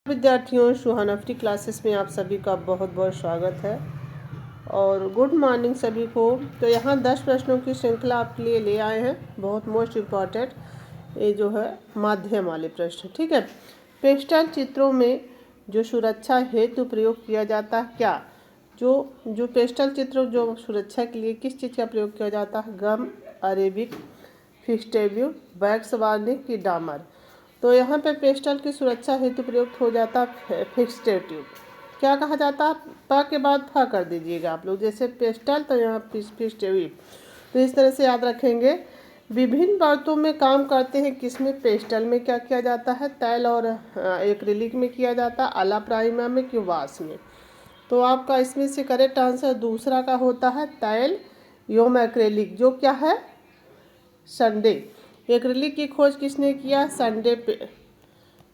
विद्यार्थियों, सुहानफ्री क्लासेस में आप सभी का बहुत बहुत स्वागत है और गुड मॉर्निंग सभी को। तो यहाँ 10 प्रश्नों की श्रृंखला आपके लिए ले आए हैं, बहुत मोस्ट इम्पॉर्टेंट ये जो है माध्यम वाले प्रश्न। ठीक है, पेस्टल चित्रों में जो सुरक्षा हेतु प्रयोग किया जाता है क्या? जो पेस्टल चित्र जो सुरक्षा के लिए किस चीज़ का प्रयोग किया जाता है? गम, अरेबिक, फिक्स्टेब्यू, वैक्स वार्निश की डामर। तो यहाँ पे पेस्टल की सुरक्षा हेतु प्रयुक्त हो जाता है फिक्स्टेब्यू। क्या कहा जाता है? प के बाद फ कर दीजिएगा आप लोग, जैसे पेस्टल तो यहाँ फिक्स्टेब्यू। तो इस तरह से याद रखेंगे। विभिन्न परतों में काम करते हैं किसमें? पेस्टल में क्या किया जाता है? तैल और एक्रिलिक में किया जाता है, आला प्राइमा में कि वाश में। तो आपका इसमें से करेक्ट आंसर दूसरा का होता है तैल एवं एक्रिलिक, जो क्या है? संडे। एक्रिलिक की खोज किसने किया?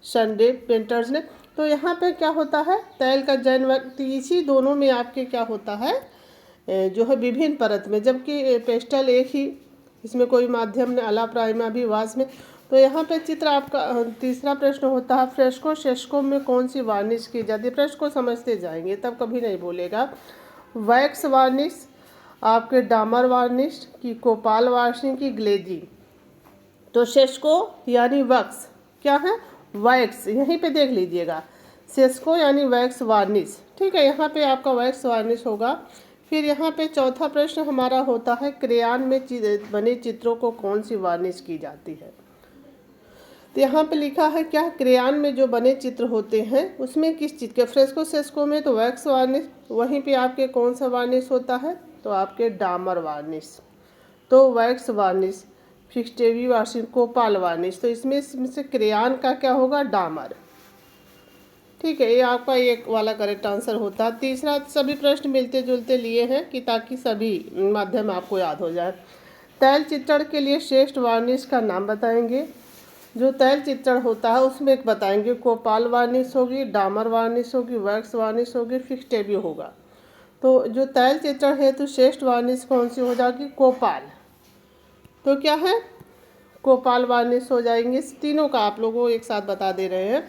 संडे पेंटर्स ने। तो यहाँ पे क्या होता है? तैल का जैन व्यक्ति, इसी दोनों में आपके क्या होता है जो है विभिन्न परत में, जबकि पेस्टल एक ही, इसमें कोई माध्यम ने, अला प्राइमा भी वाश में। तो यहाँ पे चित्र आपका तीसरा प्रश्न होता है फ्रेस्को शेस्को में कौन सी वार्निश की जाती है? फ्रेस्को समझते जाएंगे तब कभी नहीं बोलेगा। वैक्स वार्निश, आपके डामर वार्निश की, कोपाल वार्निश की, ग्लेजिंग। तो शेस्को यानी वैक्स क्या है? वैक्स, यहीं पे देख लीजिएगा, शेस्को यानी वैक्स वार्निश। ठीक है, यहाँ पे आपका वैक्स वार्निश होगा। फिर यहाँ पे चौथा प्रश्न हमारा होता है क्रेयॉन में बने चित्रों को कौन सी वार्निश की जाती है? तो यहाँ पे लिखा है क्या? क्रेयॉन में जो बने चित्र होते हैं उसमें किस चीज़ के? फ्रेस्को शेस्को में तो वैक्स वार्निश, वहीं पे आपके कौन सा वार्निश होता है? तो आपके डामर वार्निश। तो वैक्स वार्निश, फिक्स्टेब्यू वार्निश, कोपाल वार्निश। तो इसमें से क्रेयॉन का क्या होगा? डामर। ठीक है, ये आपका एक वाला करेक्ट आंसर होता है। तीसरा, सभी प्रश्न मिलते जुलते लिए हैं कि ताकि सभी माध्यम आपको याद हो जाए। तैल चित्रण के लिए श्रेष्ठ वार्निश का नाम बताएंगे। जो तैल चित्रण होता है उसमें एक बताएंगे, कोपाल वार्निश होगी, डामर वार्निश होगी, वैक्स वार्निश होगी, फिक्स्टेब्यू होगा। तो जो तैल चित्रण है तो श्रेष्ठ वार्निश कौन सी हो जाएगी? कोपाल। तो क्या है? कोपाल वार्निश हो जाएंगे। तीनों का आप लोगों को एक साथ बता दे रहे हैं।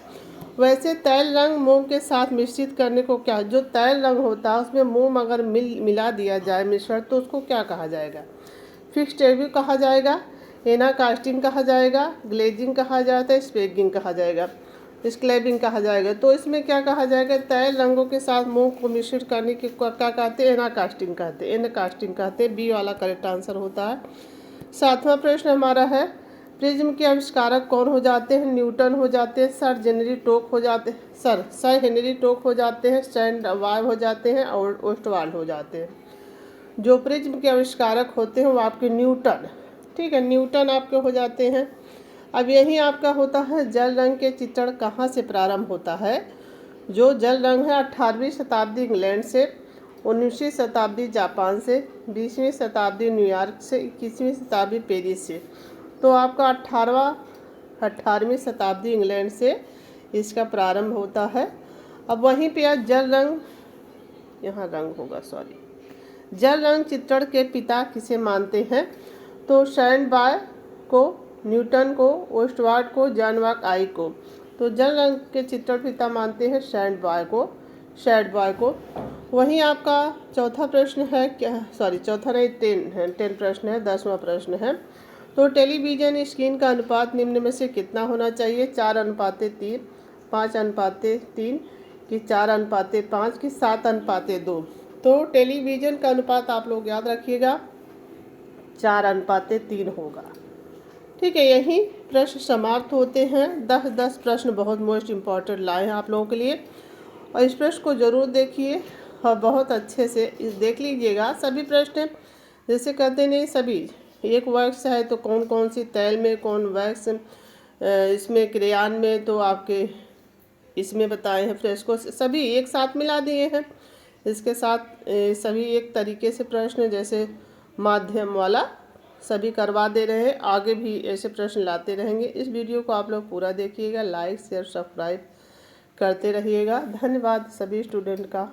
वैसे तैल रंग मोम के साथ मिश्रित करने को क्या? जो तैल रंग होता है उसमें मोम अगर मिला दिया जाए मिश्रण, तो उसको क्या कहा जाएगा? फिक्स्टेब्यू कहा जाएगा, एनाकास्टिंग कहा जाएगा, ग्लेजिंग कहा जाता है, स्पेगिंग कहा जाएगा, स्क्लैबिंग कहा जाएगा। तो इसमें क्या कहा जाएगा? तैल रंगों के साथ मोम को मिश्रित करने के क्या कहते हैं? एनाकास्टिंग कहते हैं, एनाकास्टिंग कहते हैं। बी वाला करेक्ट आंसर होता है। सातवां प्रश्न हमारा है प्रिज्म के आविष्कारक कौन हो जाते हैं? न्यूटन हो जाते हैं, सर हेनरी टोक हो जाते हैं, सर हेनरी टोक हो जाते हैं, स्टैंड वाइव हो जाते हैं और ओस्टवाल्ड हो जाते हैं। जो प्रिज्म के आविष्कारक होते हैं वो आपके न्यूटन। ठीक है, न्यूटन आपके हो जाते हैं। अब यही आपका होता है जल रंग के चित्रण कहाँ से प्रारंभ होता है? जो जल रंग है 18वीं शताब्दी इंग्लैंड से, 19वीं शताब्दी जापान से, 20वीं शताब्दी न्यूयॉर्क से, 21वीं शताब्दी पेरिस से। तो आपका 18वीं शताब्दी इंग्लैंड से इसका प्रारंभ होता है। अब वहीं पे जल रंग, यहाँ रंग होगा, सॉरी, जल रंग चित्रण के पिता किसे मानते हैं? तो स्टैंडबाय को, न्यूटन को, ओस्टवाल्ड को, जॉन वाक आई को। तो जल रंग के चित्रण पिता मानते हैं स्टैंडबाय को। वहीं आपका चौथा प्रश्न है क्या, सॉरी चौथा नहीं, 10 प्रश्न है, 10वां प्रश्न है। तो टेलीविज़न स्क्रीन का अनुपात निम्न में से कितना होना चाहिए? 4:3, 5:3 कि 4:5 कि 7:2? तो टेलीविज़न का अनुपात आप लोग याद रखिएगा 4:3 होगा। ठीक है, यही प्रश्न समाप्त होते हैं। 10 प्रश्न बहुत मोस्ट इम्पॉर्टेंट लाए हैं आप लोगों के लिए, और इस प्रश्न को ज़रूर देखिए और बहुत अच्छे से देख लीजिएगा। सभी प्रश्न जैसे कहते नहीं, सभी एक वैक्स है तो कौन कौन सी तैल में, कौन वैक्स इसमें क्रेयॉन में, तो आपके इसमें बताए हैं फ्रेस्को, सभी एक साथ मिला दिए हैं। इसके साथ सभी एक तरीके से प्रश्न जैसे माध्यम वाला सभी करवा दे रहे हैं। आगे भी ऐसे प्रश्न लाते रहेंगे। इस वीडियो को आप लोग पूरा देखिएगा, लाइक शेयर सब्सक्राइब करते रहिएगा। धन्यवाद सभी स्टूडेंट का।